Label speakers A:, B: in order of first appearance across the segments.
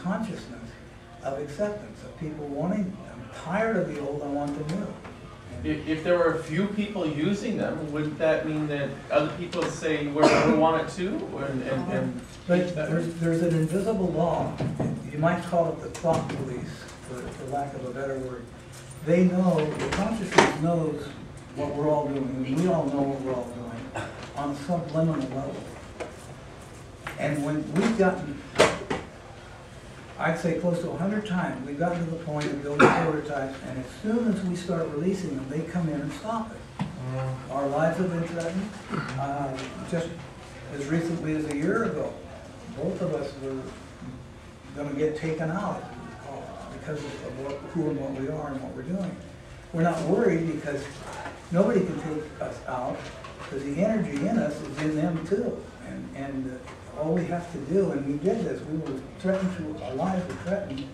A: consciousness of acceptance, of people wanting, I'm tired of the old, I want the new.
B: If there were a few people using them, would that mean that other people say we want it too?
A: But there's an invisible law. You might call it the thought police, for lack of a better word. They know, the consciousness knows what we're all doing, and we all know what we're all doing on a subliminal level. And when we've gotten, I'd say close to 100 times, we've gotten to the point of building prototypes, and as soon as we start releasing them, they come in and stop it. Our lives have been threatened. Just as recently as a year ago, both of us were going to get taken out, because of who and what we are and what we're doing. We're not worried because nobody can take us out, because the energy in us is in them too. And all we have to do, and we did this, we were threatened to, our lives were threatened,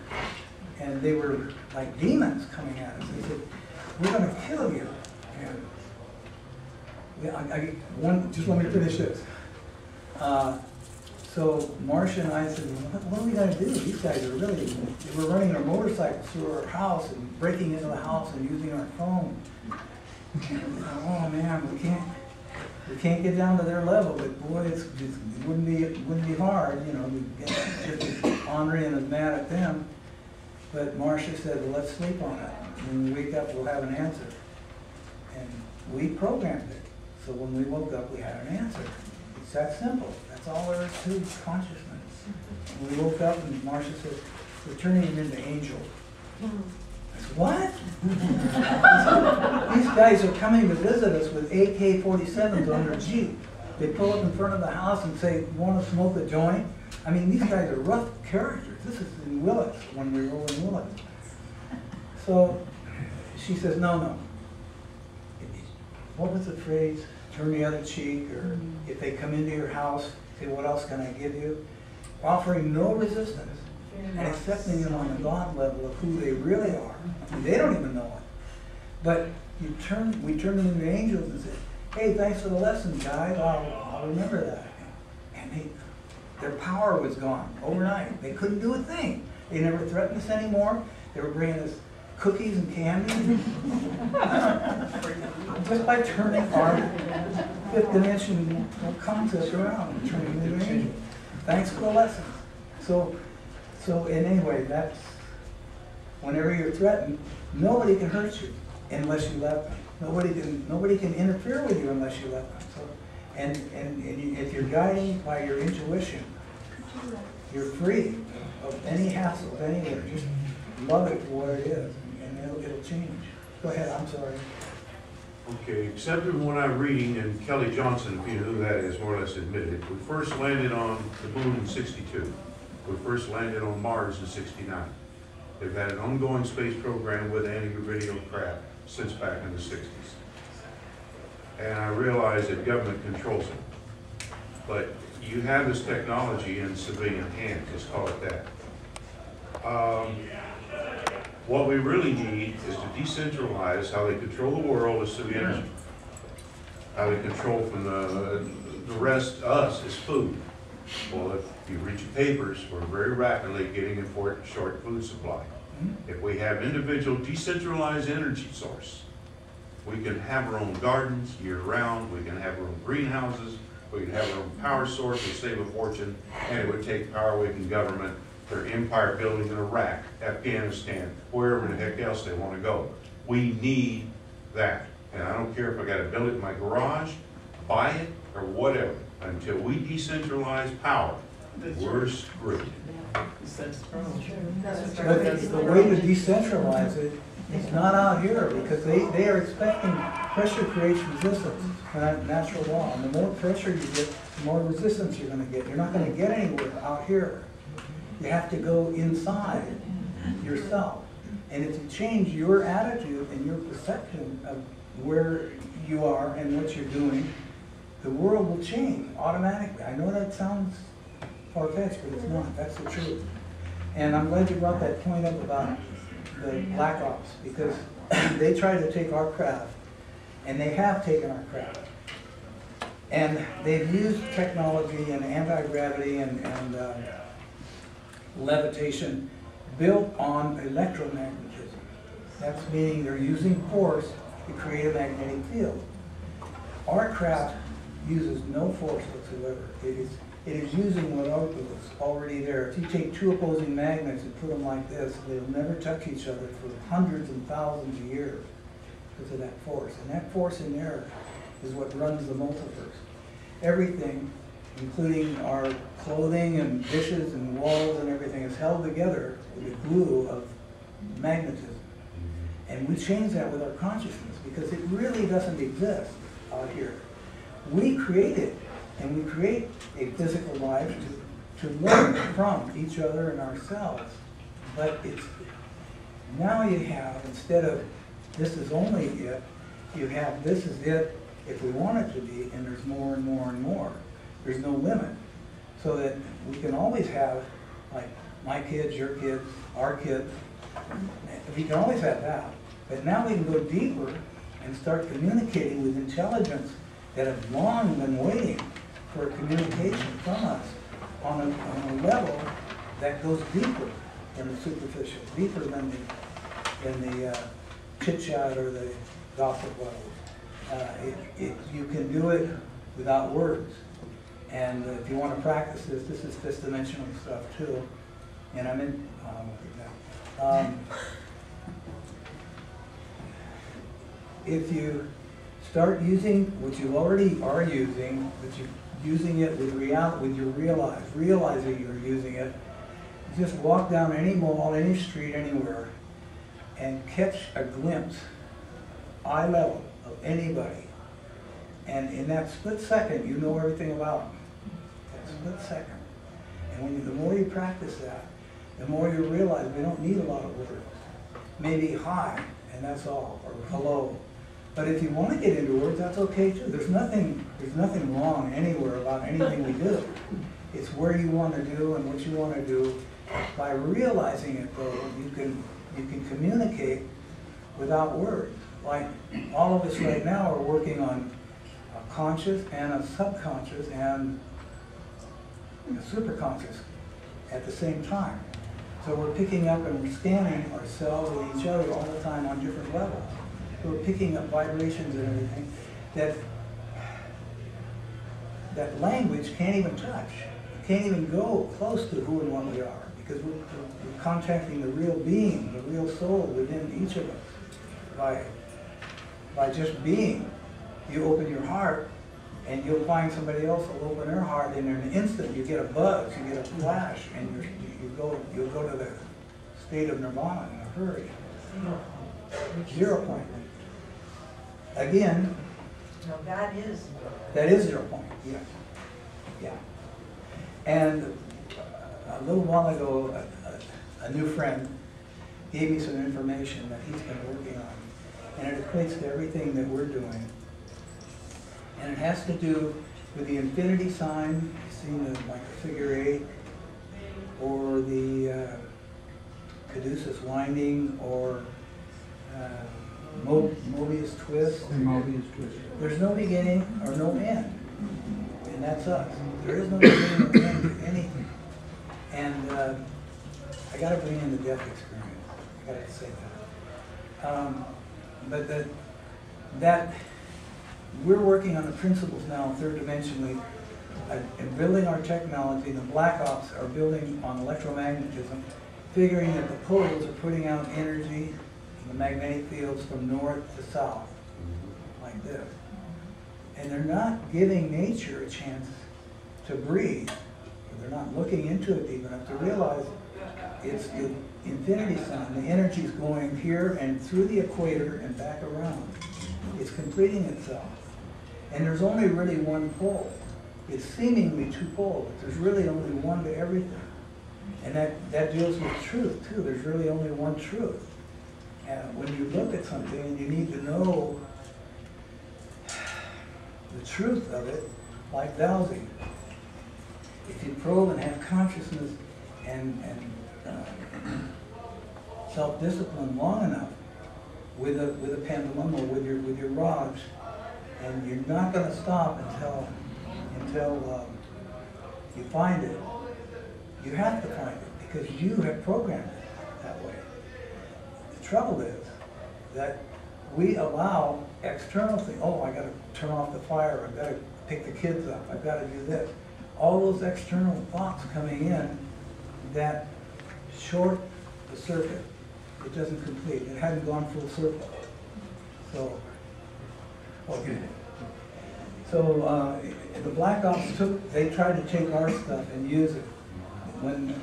A: and they were like demons coming at us. They said, we're going to kill you. And just let me finish this. So Marcia and I said, what are we going to do? These guys are really, they were running our motorcycles through our house and breaking into the house and using our phone. Oh man, we can't get down to their level, but boy, it wouldn't be hard, you know, just Henri and is mad at them. But Marcia said, well, let's sleep on it. When we wake up, we'll have an answer. And we programmed it. So when we woke up, we had an answer. It's that simple. That's all there is to consciousness. When we woke up, and Marcia said, we're turning him into angels. I said, what? These guys are coming to visit us with AK-47s on their Jeep. They pull up in front of the house and say, want to smoke a joint? I mean, these guys are rough characters. This is in Willits, when we were in Willits. So she says, no. What was the phrase? Turn the other cheek, or if they come into your house, say, what else can I give you? Offering no resistance and accepting them on the God level of who they really are. And they don't even know it. But we turn them into angels and say, hey, thanks for the lesson, guys. I'll remember that. And their power was gone overnight. They couldn't do a thing. They never threatened us anymore. They were bringing us cookies and candy. Just by turning our fifth dimension concept around and turning them into angels. Thanks for the lesson. So in anyway, that's, whenever you're threatened, nobody can hurt you unless you let them. Nobody can interfere with you unless you let them. So, and if you're guiding by your intuition, you're free of any hassle, anywhere. Just love it for what it is, and it'll change. Go ahead, I'm sorry.
C: Okay, except when I'm reading, and Kelly Johnson, if you know who that is, more or less admitted, we first landed on the moon in '62. We first landed on Mars in '69. They've had an ongoing space program with anti-radio craft since back in the '60s. And I realize that government controls it. But you have this technology in civilian hands, let's call it that. What we really need is to decentralize how they control the world as civilian energy. How they control from the rest, us, is food. Well, if you read your papers, we're very rapidly getting a short food supply. If we have individual decentralized energy source, we can have our own gardens year-round, we can have our own greenhouses, we can have our own power source and save a fortune, and it would take power-waking government, their empire building in Iraq, Afghanistan, wherever the heck else they want to go. We need that. And I don't care if I got to build it in my garage, buy it, or whatever. Until we decentralize power, we're screwed.
A: But the way to decentralize it is not out here, because they are expecting pressure creates resistance, natural law. And the more pressure you get, the more resistance you're going to get. You're not going to get anywhere out here. You have to go inside yourself. And if you change your attitude and your perception of where you are and what you're doing, the world will change automatically. I know that sounds far-fetched, but it's not. That's the truth. And I'm glad you brought that point up about the Black Ops, because they try to take our craft, and they have taken our craft. And they've used technology and anti-gravity and levitation built on electromagnetism. That's meaning they're using force to create a magnetic field. Our craft uses no force whatsoever. It is using what is already there. If you take two opposing magnets and put them like this, they'll never touch each other for hundreds and thousands of years because of that force. And that force in there is what runs the multiverse. Everything, including our clothing and dishes and walls and everything, is held together with the glue of magnetism. And we change that with our consciousness because it really doesn't exist out here. We create it, and we create a physical life to learn from each other and ourselves. But it's now you have, instead of this is only it, you have this is it if we want it to be, and there's more and more and more. There's no limit. So that we can always have, like, my kids, your kids, our kids. We can always have that. But now we can go deeper and start communicating with intelligence that have long been waiting for communication from us on a level that goes deeper than the superficial, deeper than the chit-chat or the gossip level. You can do it without words. And if you want to practice this, this is fifth dimensional stuff too. And I'm in, if you start using what you already are using, but you're using it with realizing you're using it, just walk down any mall, any street, anywhere, and catch a glimpse, eye level, of anybody. And in that split second, you know everything about them. That split second. And when the more you practice that, the more you realize we don't need a lot of words. Maybe hi, and that's all, or hello. But if you want to get into words, that's okay too. There's nothing wrong anywhere about anything we do. It's where you want to do and what you want to do. By realizing it, though, you can communicate without words. Like all of us right now are working on a conscious and a subconscious and a superconscious at the same time. So we're picking up and we're scanning ourselves and each other all the time on different levels. We're picking up vibrations and everything that language can't even touch. It can't even go close to who and what we are, because we're contacting the real being, the real soul within each of us. By just being, you open your heart, and you'll find somebody else will open their heart, and in an instant you get a buzz, you get a flash, and you'll go to the state of nirvana in a hurry. 0 point. Again,
D: No, that is.
A: that is 0 point, yes. Yeah. And a little while ago, a new friend gave me some information that he's been working on. And it equates to everything that we're doing. And it has to do with the infinity sign, seen as like a figure 8, or the caduceus winding, or Mobius twist. There's no beginning or no end. And that's us. There is no beginning or end to anything. And I got to bring in the death experience. I got to say that. But that we're working on the principles now, third dimensionally, and building our technology. The Black Ops are building on electromagnetism, figuring that the poles are putting out energy in the magnetic fields from north to south, like this. And they're not giving nature a chance to breathe. They're not looking into it deep enough to realize it's the infinity sign. The energy is going here and through the equator and back around. It's completing itself. And there's only really one pole. It's seemingly two poles, but there's really only one to everything. And that deals with truth, too. There's really only one truth. And when you look at something and you need to know the truth of it, like dowsing, if you probe and have consciousness and self-discipline long enough with a pendulum or with your rods, and you're not going to stop until you find it. You have to find it, because you have programmed it that way. The trouble is that we allow external things. Oh, I got to turn off the fire. I've got to pick the kids up. I've got to do this. All those external thoughts coming in that short the circuit. It doesn't complete. It hadn't gone full circle. So, okay. So the Black Ops they tried to take our stuff and use it. When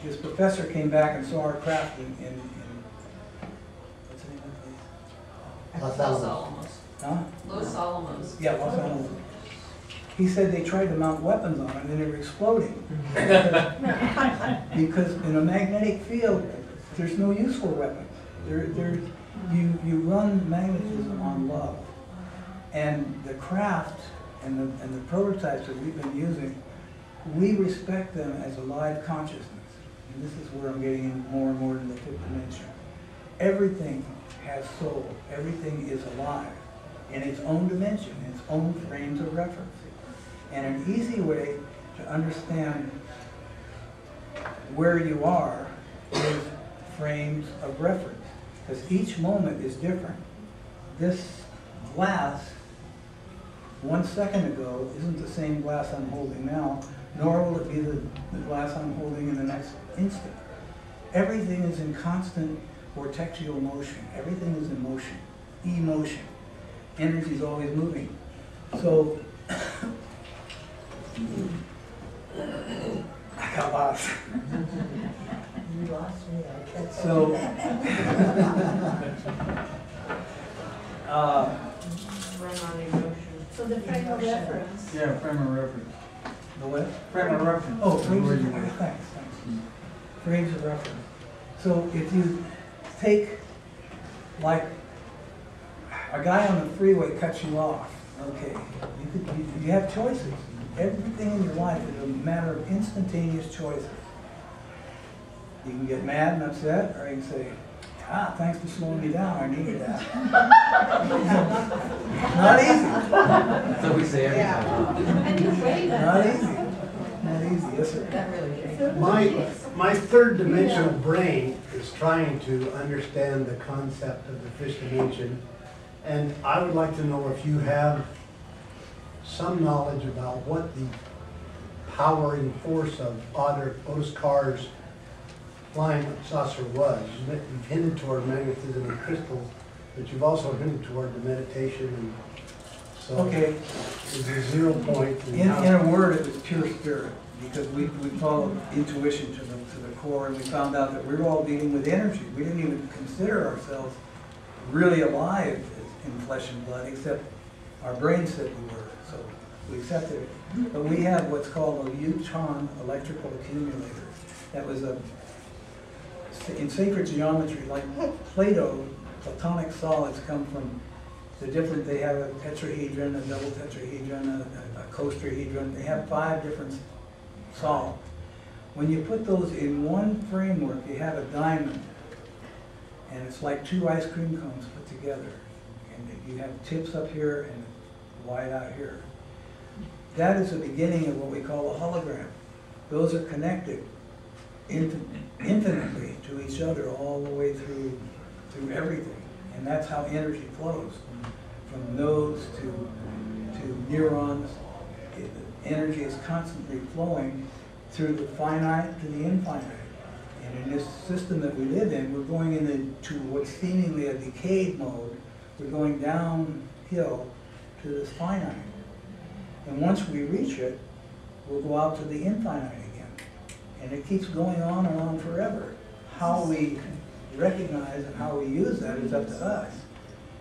A: his professor came back and saw our craft in what's the name of the place?
D: Los Alamos.
A: Huh?
D: Los Alamos.
A: Yeah, Los Alamos. He said they tried to mount weapons on it and they were exploding. Because in a magnetic field, there's no use for weapons. You run magnetism on love. And the craft and the prototypes that we've been using, we respect them as a live consciousness. And this is where I'm getting in more and more to the fifth dimension. Everything has soul. Everything is alive in its own dimension, its own frames of reference. And an easy way to understand where you are is frames of reference. Because each moment is different. This glass 1 second ago isn't the same glass I'm holding now, nor will it be the glass I'm holding in the next instant. Everything is in constant vortexial motion. Everything is in motion, emotion. Energy is always moving. So, I got lost.
E: You lost me. I can't
A: So,
D: Run on emotion.
E: So the frame of reference.
F: Yeah, frame of reference.
A: the what?
F: Frame of reference.
A: Oh, frames
F: Where
A: of
F: you
A: reference.
F: went.
A: Thanks. Frames of reference. So if you take, like, a guy on the freeway cuts you off, okay, you have choices. Everything in your life is a matter of instantaneous choices. You can get mad and upset, or you can say, thanks for slowing me down, I needed that. Not easy.
F: That's what we say every time.
E: And you wait.
A: Not easy. Not easy, yes sir.
D: That really changed.
G: My third dimensional brain is trying to understand the concept of the fifth dimension, and I would like to know if you have some knowledge about what the powering force of Oscar's flying saucer was. You've hinted toward magnetism and crystals, but you've also hinted toward the meditation, and so
A: Okay,
G: is there 0 point?
A: in a word, it was pure spirit, because we followed intuition to the core, and we found out that we were all dealing with energy. We didn't even consider ourselves really alive in flesh and blood, except our brain said we were, so we accepted it. But we have what's called a neutron electrical accumulator. That was in sacred geometry, like Plato, Platonic solids come from the different, they have a tetrahedron, a double tetrahedron, a coasterhedron. They have 5 different solids. When you put those in one framework, you have a diamond. And it's like 2 ice cream cones put together. And you have tips up here and wide out here. That is the beginning of what we call a hologram. Those are connected infinitely to each other all the way through everything. And that's how energy flows, from nodes to neurons. Energy is constantly flowing through the finite to the infinite. And in this system that we live in, we're going into what's seemingly a decayed mode. We're going downhill to this finite. And once we reach it, we'll go out to the infinite again. And it keeps going on and on forever. How we recognize and how we use that is up to us.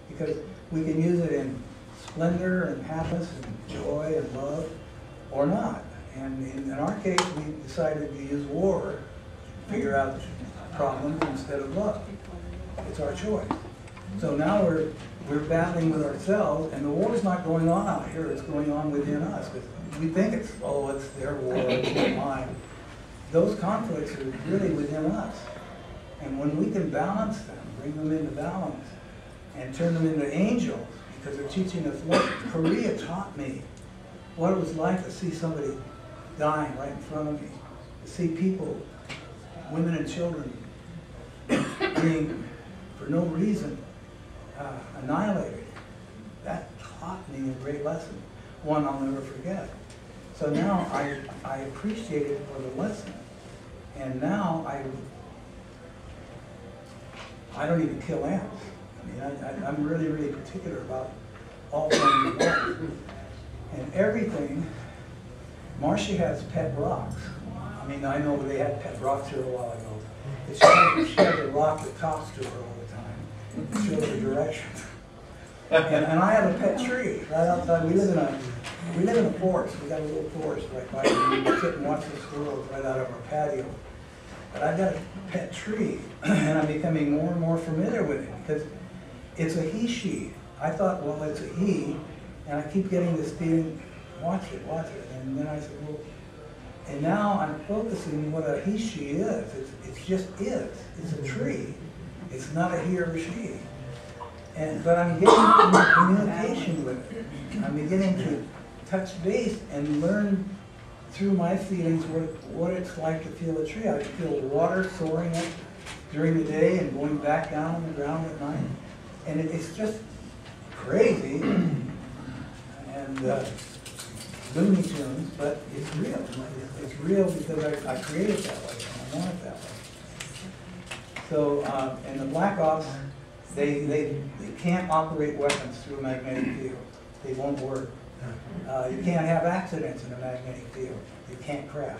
A: Because we can use it in splendor and happiness and joy and love, or not. And in our case, we decided to use war to figure out problems instead of love. It's our choice. So now we're battling with ourselves, and the war is not going on out here, it's going on within us. We think it's their war, it's not mine. Those conflicts are really within us. And when we can balance them, bring them into balance, and turn them into angels, because they're teaching us what Korea taught me, what it was like to see somebody dying right in front of me, to see people women and children being, for no reason, annihilated. That taught me a great lesson, one I'll never forget. So now I appreciate it for the lesson. And now I don't even kill ants. I mean, I'm really, really particular about all forms of life. And everything, Marcia has pet rocks. I mean, I know they had pet rocks here a while ago. She has a rock that talks to her all the time. It shows her direction. And I have a pet tree right outside. We live in a forest. We got a little forest right by here. We sit and watch the squirrels right out of our patio. But I've got a pet tree, and I'm becoming more and more familiar with it because it's a he/she. I thought, well, it's a he, and I keep getting this feeling, watch it. And then I said, well, and now I'm focusing what a he/she is. It's just is. It's a tree. It's not a he or a she. But I'm getting communication with it. I'm beginning to touch base and learn through my feelings what it's like to feel a tree. I feel water soaring up during the day and going back down on the ground at night. And it's just crazy and Looney Tunes, but it's real. It's real because I create it that way and I want it that way. So, and the Black Ops, they can't operate weapons through a magnetic field. They won't work. You can't have accidents in a magnetic field. You can't crash.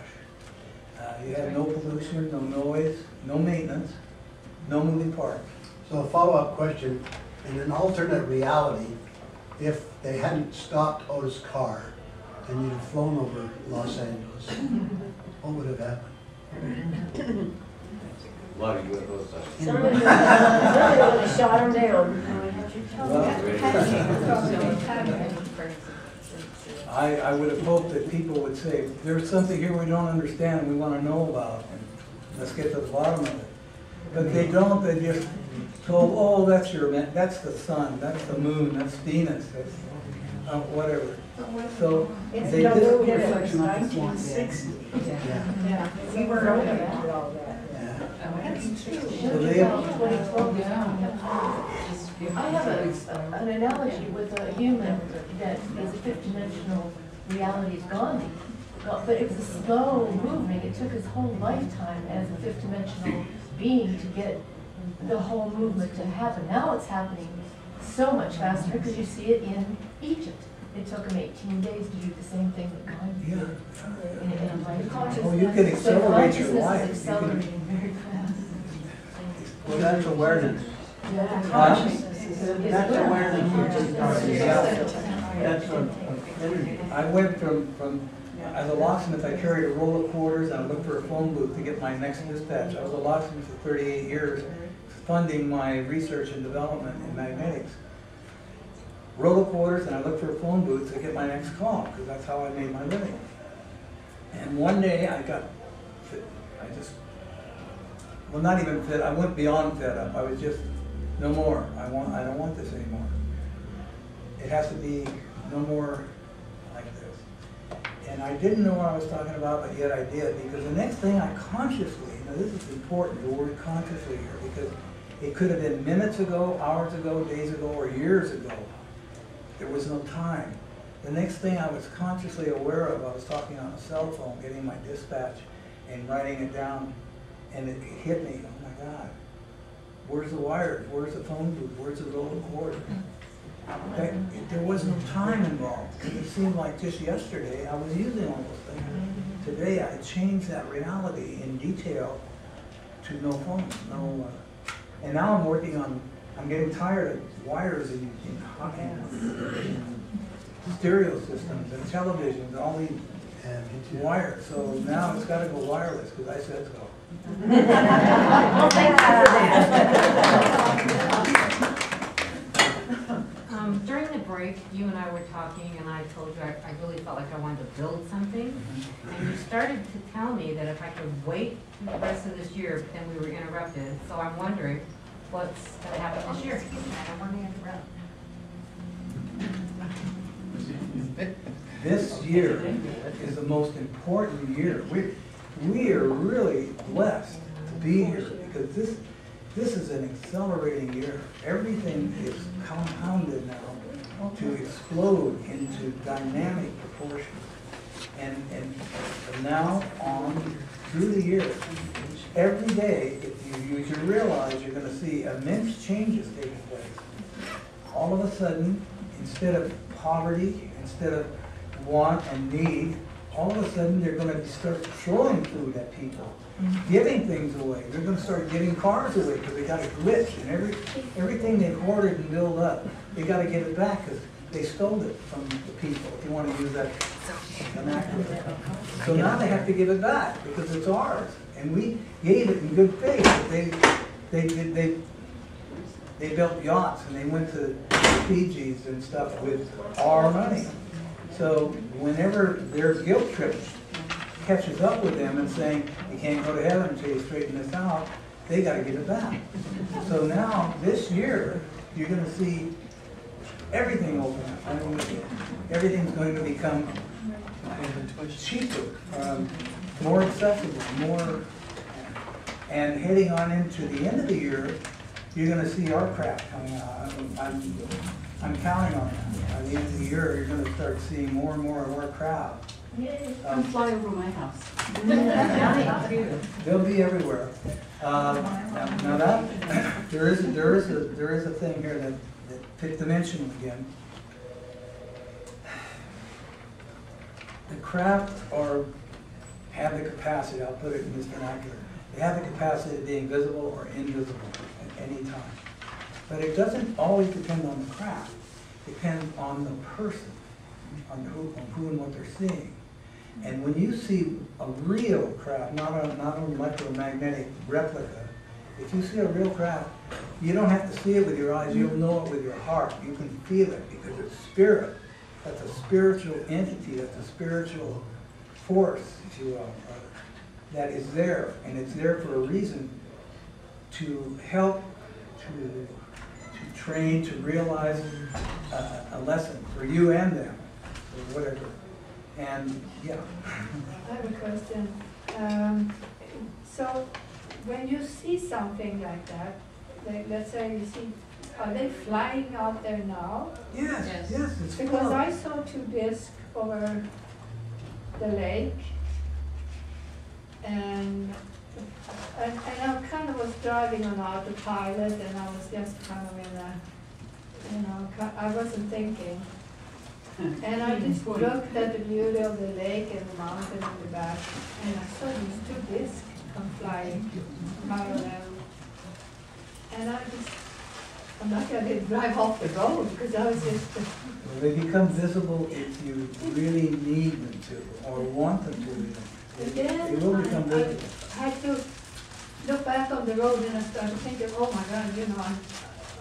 A: You have no pollution, no noise, no maintenance, no moving parts.
G: So a follow-up question, in an alternate reality, if they hadn't stopped Otis' car and you'd have flown over Los Angeles, what would have happened?
F: A lot of UFO stuff.
E: Somebody would have shot him down.
A: I would have hoped that people would say, there's something here we don't understand and we want to know about, and let's get to the bottom of it. But they don't, they just told, oh, that's the sun, that's the moon, that's Venus, that's whatever. So
E: It's
A: they
E: no
A: just,
E: good, it was 1960.
G: Yeah.
E: We weren't open to all that.
A: so they,
H: I have an analogy with a human that is a fifth-dimensional reality is gone. But it was a slow movement. It took his whole lifetime as a fifth-dimensional being to get the whole movement to happen. Now it's happening so much faster because you see it in Egypt. It took him 18 days to do the same thing that God did.
A: yeah. Oh, you can accelerate your life.
H: Is accelerating very fast.
F: Well, that's awareness. That's awareness. That's energy.
A: I went from as a locksmith, I carried a roll of quarters and I looked for a phone booth to get my next dispatch. I was a locksmith for 38 years, funding my research and development in magnetics. Roll of quarters and I looked for a phone booth to get my next call, because that's how I made my living. And one day I got fit. Well, not even fed, I went beyond fed up. I was just, no more. I don't want this anymore. It has to be no more like this. And I didn't know what I was talking about, but yet I did, because the next thing I consciously, now this is important, the word consciously here, because it could have been minutes ago, hours ago, days ago, or years ago. There was no time. The next thing I was consciously aware of, I was talking on a cell phone, getting my dispatch and writing it down, and it hit me, oh my God, where's the wires? Where's the phone booth? Where's the roll of cord? There was no time involved. It seemed like just yesterday I was using all those things. Today I changed that reality in detail to no phone, no. And now I'm working on, I'm getting tired of wires in stereo systems and televisions, all these wires. So now it's got to go wireless because I said so.
E: Well, thank you for that.
I: During the break, you and I were talking, and I told you I really felt like I wanted to build something. And you started to tell me that if I could wait through the rest of this year, then we were interrupted. So I'm wondering what's going to happen this year. I don't want to interrupt.
A: This year is the most important year. We are really blessed be here, because this is an accelerating year. Everything is compounded now to explode into dynamic proportions. And from now on through the year, every day, if you realize you're going to see immense changes taking place. All of a sudden, instead of poverty, instead of want and need, all of a sudden they're going to start throwing food at people, giving things away. They're going to start giving cars away because they got a glitch, and everything they've hoarded and built up, they got to get it back because they stole it from the people, if you want to use that vernacular. So now they have to give it back because it's ours, and we gave it in good faith. They built yachts and they went to Fiji's and stuff with our money. So whenever their guilt trip catches up with them and saying, you can't go to heaven until you straighten this out, they got to give it back. So now, this year, you're going to see everything open up. I mean, everything's going to become cheaper, more accessible, more, and heading on into the end of the year, you're going to see our craft coming out. I'm counting on that. By the end of the year, you're going to start seeing more and more of our craft.
E: Come fly over my house.
A: They'll be everywhere. Now that there is a thing here that fifth dimensional again. The craft have the capacity. I'll put it in this vernacular. They have the capacity of being visible or invisible at any time. But it doesn't always depend on the craft. It depends on the person, on who and what they're seeing. And when you see a real craft, not an electromagnetic replica, if you see a real craft, you don't have to see it with your eyes, you'll know it with your heart. You can feel it because it's spirit. That's a spiritual entity, that's a spiritual force, if you will, that is there. And it's there for a reason to help, to train, to realize a lesson for you and them, or whatever. And yeah.
J: I have a question. So when you see something like that, like let's say you see, are they flying out there now?
A: Yes, it's
J: Because
A: cool.
J: I saw two discs over the lake, and I kind of was driving on autopilot, and I was just kind of in a, I wasn't thinking. And I just looked at the beauty of the lake and the mountain in the back, and I saw these two discs come flying parallel. And I'm lucky I didn't drive off the road, because I was just...
A: Well, they become visible if you really need them to, or want them to.
J: But then
A: They will become visible.
J: I had to look back on the road, and I started thinking, oh my God,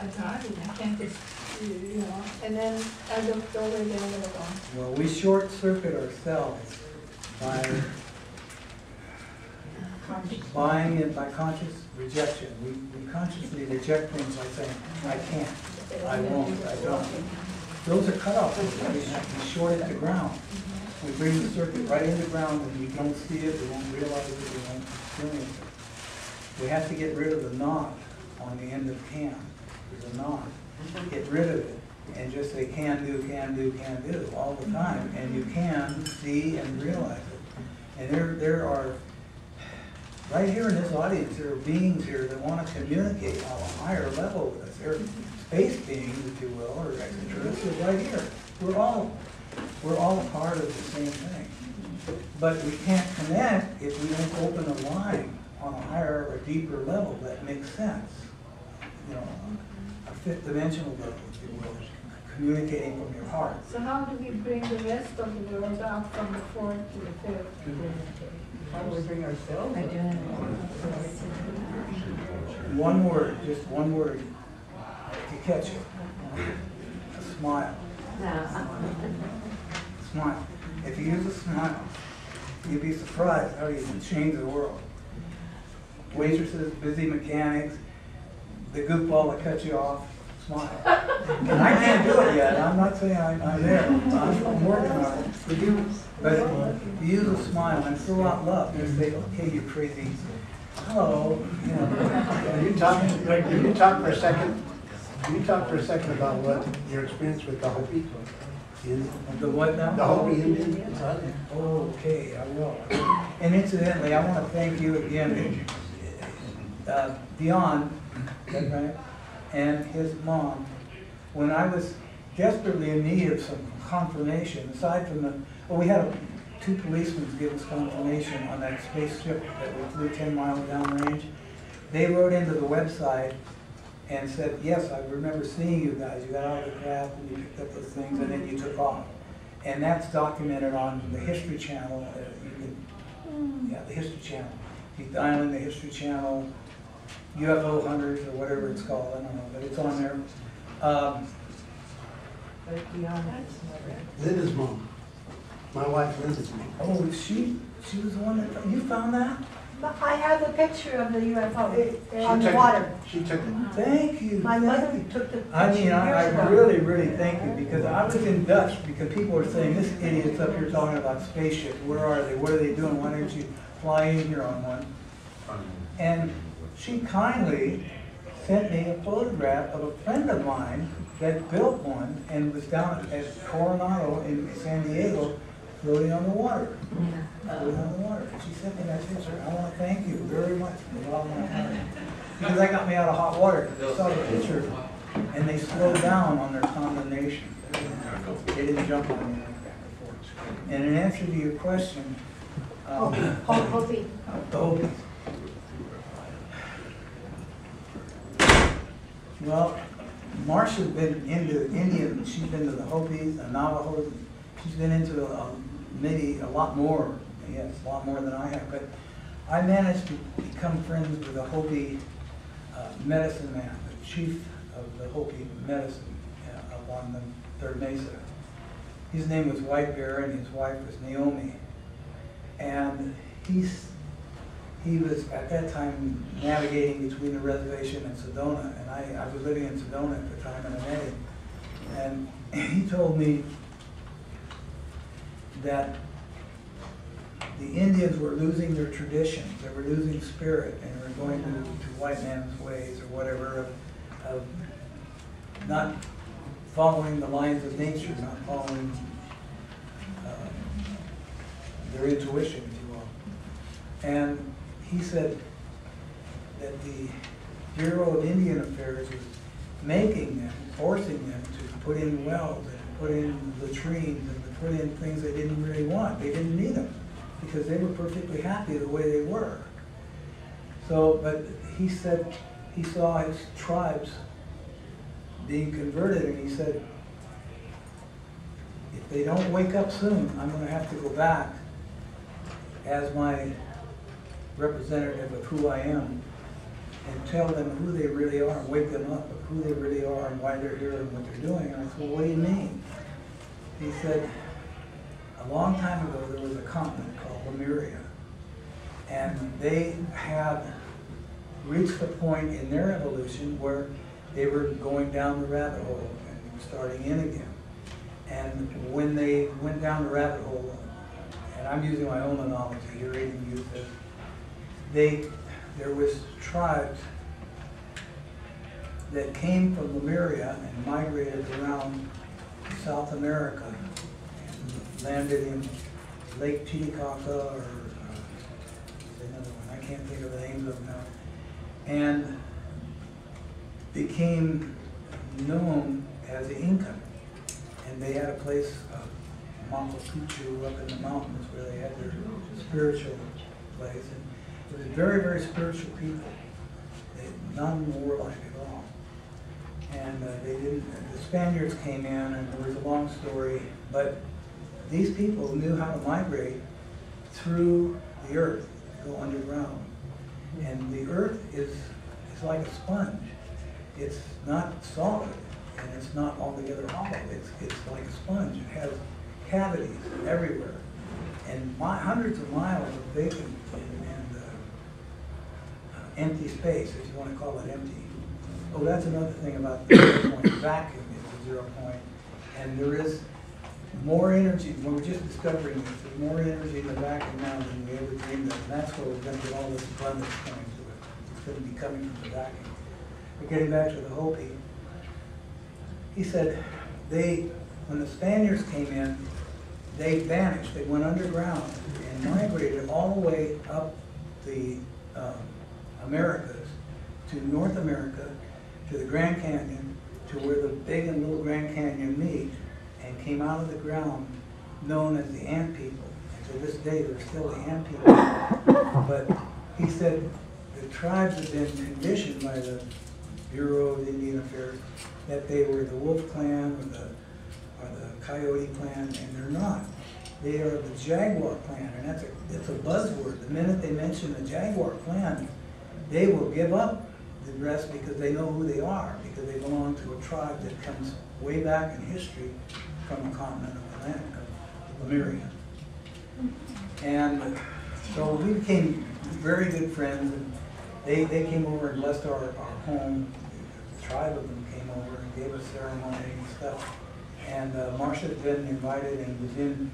J: I'm driving, I can't just, and then I looked over again and they were gone.
A: Well, we short circuit ourselves by buying it by conscious rejection. We consciously reject things by saying, I can't, I won't, I don't. Those are cutoff points. We short it to ground. We bring the circuit right into ground, and we don't see it, we won't realize it, we won't experience it. We have to get rid of the not on the end of can. There's a not. Get rid of it and just say can do all the time, and you can see and realize it. And there are, right here in this audience, there are beings here that want to communicate on a higher level with us. They're space beings, if you will, or extraterrestrials right here. We're all part of the same thing. But we can't connect if we don't open a line on a higher or deeper level that makes sense. A fifth dimensional level, if you will, communicating from your heart.
J: So how do we bring the rest of the world up from the fourth to the fifth?
E: How do we bring ourselves?
A: One word, just one word, to catch it. A smile. Smile. If you use a smile, you'd be surprised how you can change the world. Waitresses, busy mechanics, the goofball that cuts you off, smile. And I can't do it yet. I'm not saying I'm there. I'm working on it. But you use a smile and throw out love. Just say, okay, you crazy hello, you know.
G: Can you talk for a second? Can you talk for a second about what your experience with the Hopi?
A: The what now?
G: The Hopi Indian?
A: Okay, I will. And incidentally, I want to thank you again, Dion, is that right? And his mom. When I was desperately in need of some confirmation, aside from the, well, we had two policemen give us confirmation on that spaceship that we flew 10 miles downrange. They wrote into the website and said, yes, I remember seeing you guys. You got out of the craft and you picked up those things and then you took off. And that's documented on the History Channel. Yeah, the History Channel. You dial in the History Channel, UFO Hunters or whatever it's called, I don't know, but it's on there.
G: Linda's mom. My wife Linda's mom.
A: Oh, she was the one that, you found that?
K: But I have a picture of the UFO
G: She
K: on the
G: took it.
K: water.
G: She took it.
A: Thank you.
K: My
A: thank
K: mother
A: you.
K: took the picture
A: I mean,
K: years
A: I
K: ago.
A: really thank you, because I was in Dutch, because people were saying, this idiot's up here talking about spaceships. Where are they? What are they doing? Why don't you fly in here on one? And she kindly sent me a photograph of a friend of mine that built one and was down at Coronado in San Diego floating on the water. Floating on the water. And she sent me that picture. I want to thank you very much for allowing my time. Because that got me out of hot water. I saw the picture and they slowed down on their condemnation. They didn't jump on me like that before. And in answer to your question,
K: Hopi.
A: the Hopis. Well, Marsha's been into Indian, she's been to the Hopis, the Navajos, she's been into maybe a lot more, yes, a lot more than I have, but I managed to become friends with a Hopi medicine man, the chief of the Hopi medicine up on the Third Mesa. His name was White Bear and his wife was Naomi. And he was at that time navigating between the reservation and Sedona, and I was living in Sedona at the time, and I met him. And he told me that the Indians were losing their traditions, they were losing spirit, and were going to white man's ways or whatever, of not following the lines of nature, not following their intuition, if you will. And he said that the Bureau of Indian Affairs was making them, forcing them to put in wells and put in latrines and to put in things they didn't really want. They didn't need them because they were perfectly happy the way they were. So, but he said he saw his tribes being converted, and he said, if they don't wake up soon, I'm going to have to go back as my representative of who I am and tell them who they really are and wake them up of who they really are and why they're here and what they're doing. And I said, well, what do you mean? He said, a long time ago there was a continent called Lemuria, and they had reached a point in their evolution where they were going down the rabbit hole and starting in again. And when they went down the rabbit hole, and I'm using my own analogy here, even use this, there was tribes that came from Lemuria and migrated around South America and landed in Lake Titicaca or another one, I can't think of the names of them now, and became known as the Inca. And they had a place, Machu Picchu, up in the mountains where they had their spiritual place. And it was very spiritual people. None warlike at all. And they didn't, the Spaniards came in, and there was a long story, but these people knew how to migrate through the earth, go underground. And the earth is like a sponge. It's not solid, and it's not altogether hollow. It's like a sponge. It has cavities everywhere, and hundreds of miles of vacant and empty space, if you want to call it empty. Oh, that's another thing about the 0 point. Vacuum is the 0 point, and there is more energy, we're just discovering this, there's more energy in the vacuum now than we ever dreamed of, and that's where we're gonna get all this abundance coming to it. It's gonna be coming from the vacuum. But getting back to the Hopi, he said when the Spaniards came in, they vanished, they went underground and migrated all the way up the Americas to North America, to the Grand Canyon, to where the big and little Grand Canyon meet, and came out of the ground known as the Ant People. And to this day, they're still the Ant People. But he said the tribes have been conditioned by the Bureau of Indian Affairs that they were the Wolf Clan or the Coyote Clan, and they're not. They are the Jaguar Clan, and it's a buzzword. The minute they mention the Jaguar Clan, they will give up the rest because they know who they are, because they belong to a tribe that comes way back in history from the continent of Lemuria. And so we became very good friends, and they came over and blessed our home. A tribe of them came over and gave us ceremony and stuff. And Marcia had been invited and was in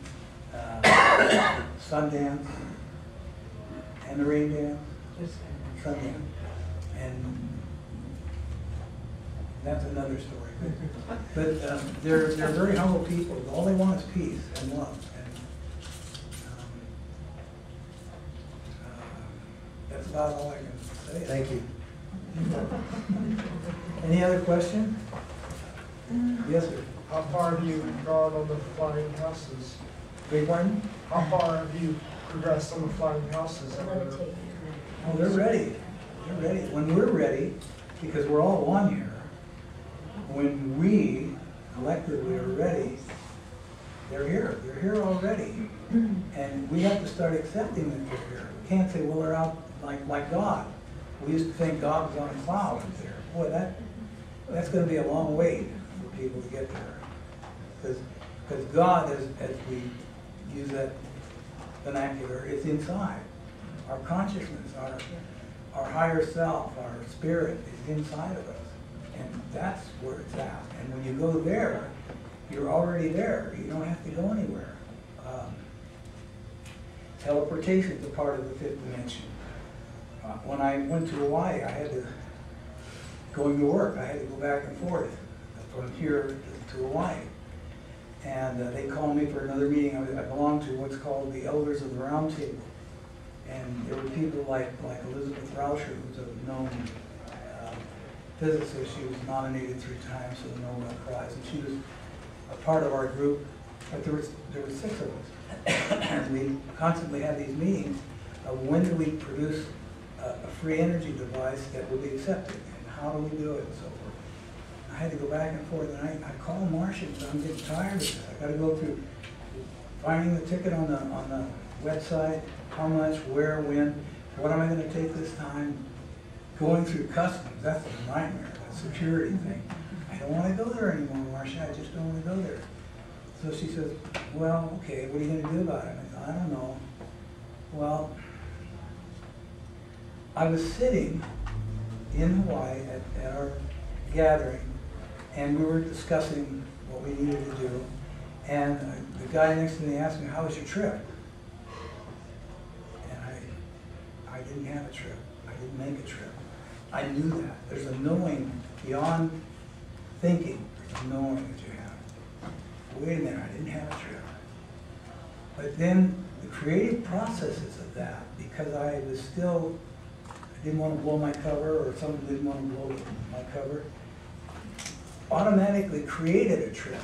A: Sundance and the Rain Dance. Sundance. And that's another story. But they're very humble people. All they want is peace and love. And that's about all I can say.
G: Thank you.
A: Any other question? Yes, sir.
L: How far have you gone on the flying houses?
A: Big one?
L: How far have you progressed on the flying houses?
A: Oh, they're ready. They're ready. When we're ready, because we're all one here, when we collectively are ready, they're here. They're here already. And we have to start accepting that they're here. We can't say, well, they're out like God. We used to think God was on a cloud up there. Boy, that's going to be a long wait for people to get there. Because God, as we use that vernacular, is inside. Our consciousness, our higher self, our spirit is inside of us. And that's where it's at. And when you go there, you're already there. You don't have to go anywhere. Teleportation is a part of the fifth dimension. When I went to Hawaii, I had to, going to work, I had to go back and forth from here to Hawaii. And they called me for another meeting. I belong to what's called the Elders of the Round Table. And there were people like Elizabeth Rauscher, who's a known physicist. She was nominated 3 times for the Nobel Prize, and she was a part of our group. But there were 6 of us, and we constantly had these meetings of when do we produce a free energy device that will be accepted, and how do we do it, and so forth. I had to go back and forth, and I called Marcia, and I'm getting tired of this. I got to go through finding the ticket on the website, how much, where, when, what am I going to take this time, going through customs. That's a nightmare, that security thing. I don't want to go there anymore, Marcia. I just don't want to go there. So she says, well, okay, what are you going to do about it? I said, I don't know. Well, I was sitting in Hawaii at our gathering, and we were discussing what we needed to do. And the guy next to me asked me, how was your trip? And I didn't have a trip. I didn't make a trip. I knew that. There's a knowing beyond thinking. There's a knowing that you have. Wait a minute, I didn't have a trip. But then the creative processes of that, because I was still, I didn't want to blow my cover, or someone didn't want to blow my cover, automatically created a trip.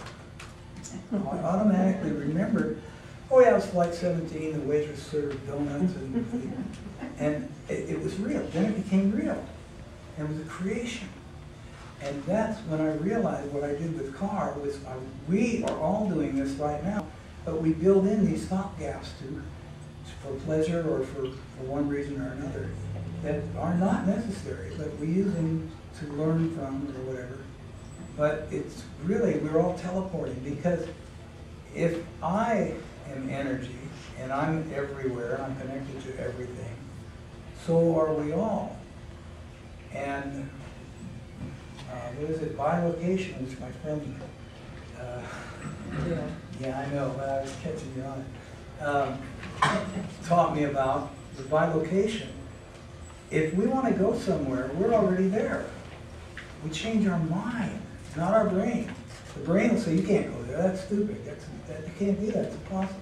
A: I automatically remembered, oh yeah, it was flight 17, the waitress served donuts, and it was real. Then it became real. It was a creation. And that's when I realized what I did with Carr was, we are all doing this right now, but we build in these stop gaps for pleasure or for one reason or another that are not necessary, but we use them to learn from or whatever. But it's really, we're all teleporting, because if I am energy and I'm everywhere, I'm connected to everything, so are we all. And what is it, bilocation, which my friend Yeah, I know, but I was catching you on it. Taught me about the bilocation. If we want to go somewhere, we're already there. We change our mind, not our brain. The brain will say, you can't go there, that's stupid, you can't do that, it's impossible.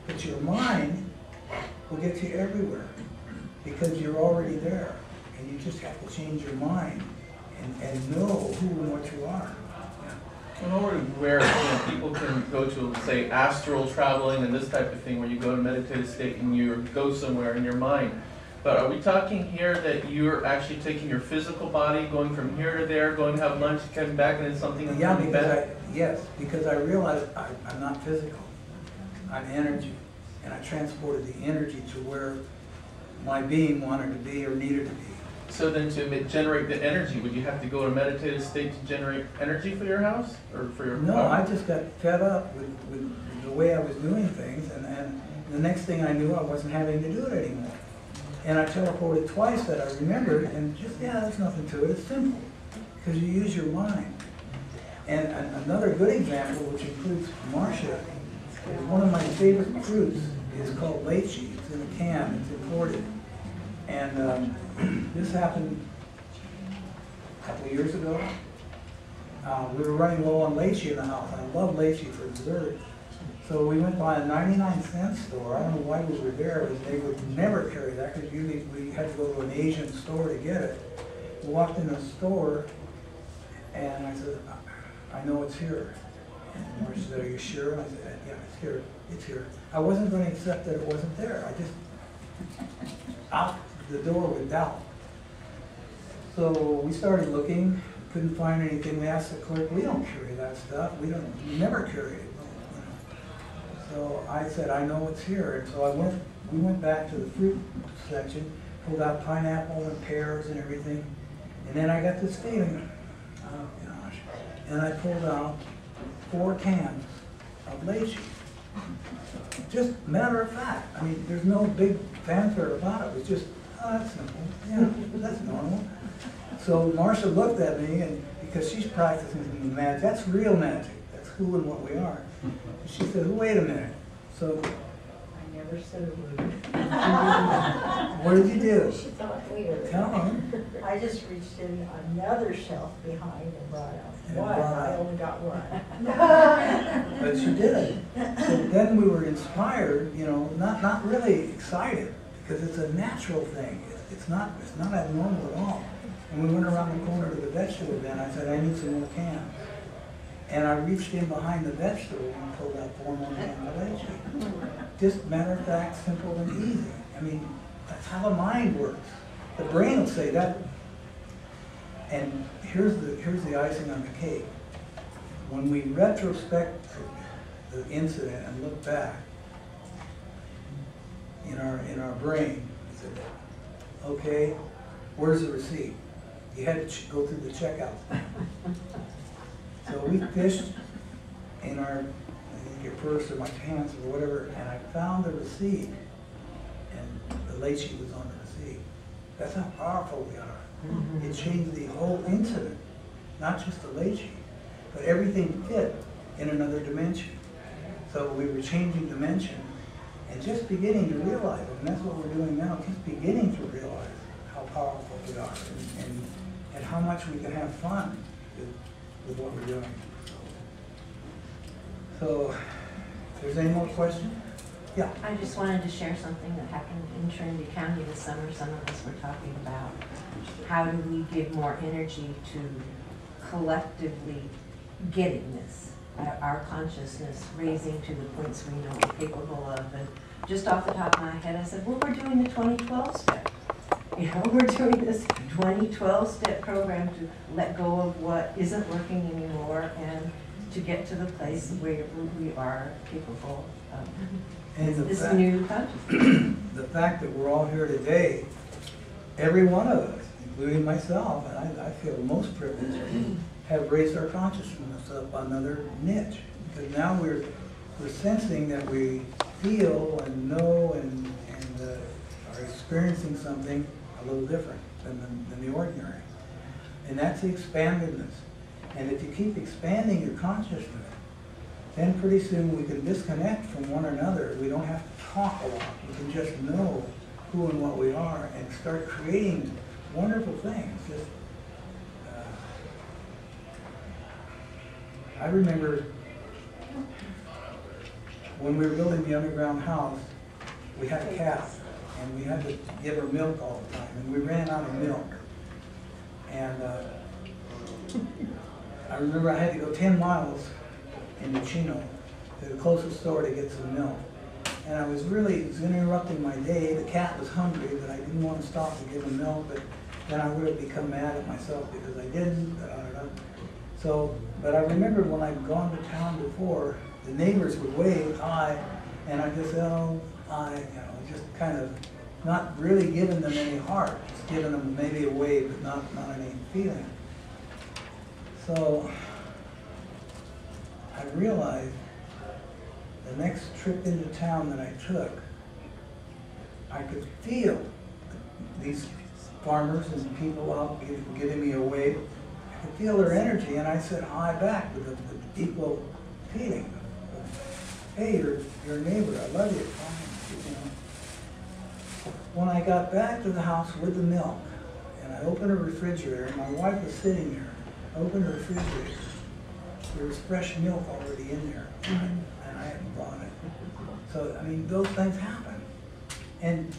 A: But your mind will get you everywhere because you're already there. And you just have to change your mind and know who and what you are.
B: I'm already aware people can go to, say, astral traveling and this type of thing where you go to meditative state and you go somewhere in your mind. But are we talking here that you're actually taking your physical body, going from here to there, going to have lunch, coming back, and then something and
A: Yeah,
B: coming
A: because
B: back?
A: yes, because I realized I'm not physical. I'm energy. And I transported the energy to where my being wanted to be or needed to be.
B: So then to generate the energy, would you have to go to meditative state to generate energy for your house? Or for your
A: No, I just got fed up with the way I was doing things, and the next thing I knew, I wasn't having to do it anymore. And I teleported twice that I remembered, and just, yeah, there's nothing to it, it's simple, because you use your mind. And another good example, which includes Marcia, is one of my favorite fruits is called lychee. It's in a can, it's imported. And this happened a couple of years ago. We were running low on lychee in the house. I love lychee for dessert. So we went by a 99-cent store. I don't know why we were there, but they would never carry that because usually we had to go to an Asian store to get it. We walked in the store and I said, I know it's here. And Marcia said, are you sure? And I said, yeah, it's here. It's here. I wasn't going to accept that it wasn't there. I just out the door with doubt. So we started looking, couldn't find anything. We asked the clerk, we don't carry that stuff. We never carry it. So I said, I know it's here. And so we went back to the fruit section, pulled out pineapple and pears and everything. And then I got this feeling, oh gosh. And I pulled out 4 cans of lychee. Just matter of fact. I mean, there's no big fanfare about it. It was just, oh, that's simple. Yeah, that's normal. So Marcia looked at me, and because she's practicing some magic, that's real magic. That's who and what we are. And she said, wait a minute. So
K: I never said a word.
A: what did you do?
K: She thought weird.
A: Tell them.
K: I just reached in another shelf behind and brought out
A: And
K: one.
A: brought
K: I
A: out-
K: only got one.
A: But she did. So then we were inspired, you know, not really excited, because it's a natural thing. It's not abnormal at all. And we went around the corner to the vegetable bin. I said, I need some more cans. And I reached in behind the vegetable and pulled out 4 more cans of lychee. Just matter of fact, simple and easy. I mean, that's how the mind works. The brain will say that. And here's the icing on the cake. When we retrospect the incident and look back in our brain, we said, okay, where's the receipt? You had to go through the checkout. So we fished in our, I think your purse or my pants or whatever, and I found the receipt, and the lychee was on the receipt. That's how powerful we are. It changed the whole incident, not just the lychee, but everything fit in another dimension. So we were changing dimension and just beginning to realize it, and that's what we're doing now, just beginning to realize how powerful we are and how much we can have fun with what we're doing. So, if there's any more questions? Yeah.
M: I just wanted to share something that happened in Trinity County this summer. Some of us were talking about how do we give more energy to collectively getting this, our consciousness raising to the points we know we're capable of. And just off the top of my head, I said, well, we're doing the 2012 step. You know, we're doing this 2012 step program to let go of what isn't working anymore and to get to the place where we are capable of
A: And
M: this new consciousness.
A: The fact that we're all here today, every one of us, including myself, and I feel most privileged, have raised our consciousness up another niche. Because now we're sensing that we feel and know and are experiencing something a little different than the ordinary. And that's the expandedness. And if you keep expanding your consciousness, then pretty soon we can disconnect from one another. We don't have to talk a lot. We can just know who and what we are and start creating wonderful things. Just, I remember when we were building the underground house, we had a calf, and we had to give her milk all the time, and we ran out of milk. And I remember I had to go 10 miles into Chino to the closest store to get some milk. And I was interrupting my day. The cat was hungry, but I didn't want to stop to give him milk, but then I would have become mad at myself because I didn't. So, but I remember when I'd gone to town before, the neighbors would wave hi, and I just, oh, hi, just kind of not really giving them any heart, just giving them maybe a wave, but not any feeling. So I realized the next trip into town that I took, I could feel these farmers and people out giving me a wave. I could feel their energy, and I said hi back with an equal feeling. Hey, you're a neighbor, I love you. When I got back to the house with the milk, and I opened a refrigerator, and my wife was sitting there, I opened the refrigerator, there was fresh milk already in there, and I hadn't bought it. So, I mean, those things happen. And